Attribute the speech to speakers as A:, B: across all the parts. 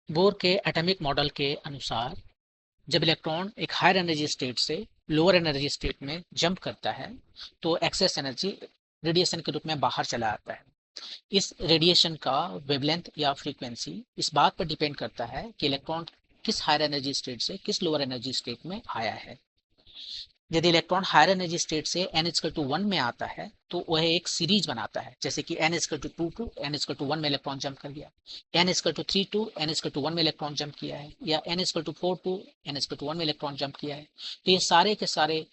A: Bore के atomic model के अनुसार जब इलेक्ट्रॉन एक हायर एनर्जी स्टेट से लोअर एनर्जी स्टेट में जंप करता है तो एक्सेस एनर्जी रेडिएशन के रूप में बाहर चला आता है। इस रेडिएशन का वेवलेंथ या फ्रीक्वेंसी इस बात पर डिपेंड करता है कि इलेक्ट्रॉन किस हायर एनर्जी स्टेट से किस लोअर एनर्जी स्टेट में आया है। यदि इलेक्ट्रॉन हायर एनर्जी स्टेट से n=1 में आता है तो वह एक सीरीज बनाता है, जैसे कि n=2 टू n=1 में इलेक्ट्रॉन जंप कर गया, n=3 टू n=1 में इलेक्ट्रॉन जंप किया है, या n=4 टू n=1 में इलेक्ट्रॉन जंप किया है। तो ये सारे के सारे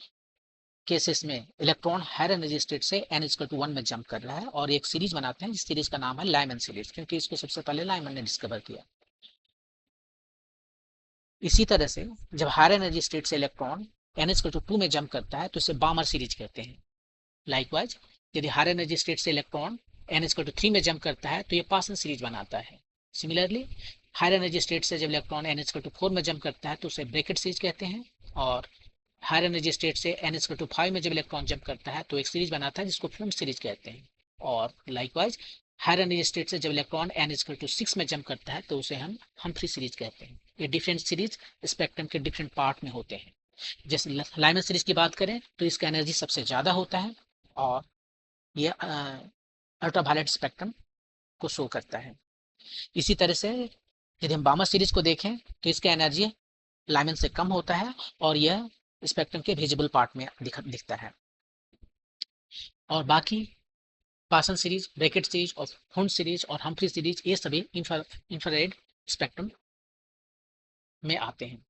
A: केसेस में इलेक्ट्रॉन हायर एनर्जी स्टेट से n=1 में जंप कर रहा है और एक सीरीज बनाते हैं जिस सीरीज का नाम है लाइमन सीरीज, क्योंकि इसको सबसे पहले लाइमन ने डिस्कवर किया। इसी तरह से जब हायर एनर्जी स्टेट से इलेक्ट्रॉन n=2 में जंप करता है तो इसे बामर सीरीज कहते हैं। लाइकवाइज यदि हायर एनर्जी स्टेट से इलेक्ट्रॉन n=3 में जंप करता है तो ये पासन सीरीज बनाता है। सिमिलरली हायर एनर्जी स्टेट से जब इलेक्ट्रॉन n=4 में जंप करता है तो उसे ब्रैकेट सीरीज कहते हैं, और हायर एनर्जी स्टेट से n=5 में जब इलेक्ट्रॉन जंप करता है तो एक सीरीज बनाता है जिसको फिल्म सीरीज कहते हैं। और लाइकवाइज हायर एनर्जी स्टेट से जब इलेक्ट्रॉन n=6 में जंप करता है तो उसे हम हम्फ्री सीरीज कहते हैं। ये डिफरेंट सीरीज स्पेक्ट्रम के डिफरेंट पार्ट में होते हैं। जैसे लाइमन सीरीज की बात करें तो इसका एनर्जी सबसे ज़्यादा होता है और ये अल्ट्रावायलेट स्पेक्ट्रम को शो करता है। इसी तरह से यदि हम बामर सीरीज को देखें तो इसका एनर्जी लाइमन से कम होता है और यह स्पेक्ट्रम के विजिबल पार्ट में दिखता है। और बाकी पासन सीरीज, ब्रैकेट सीरीज और हुंड सीरीज और हम्फ्री सीरीज ये सभी इंफ्रारेड स्पेक्ट्रम में आते हैं।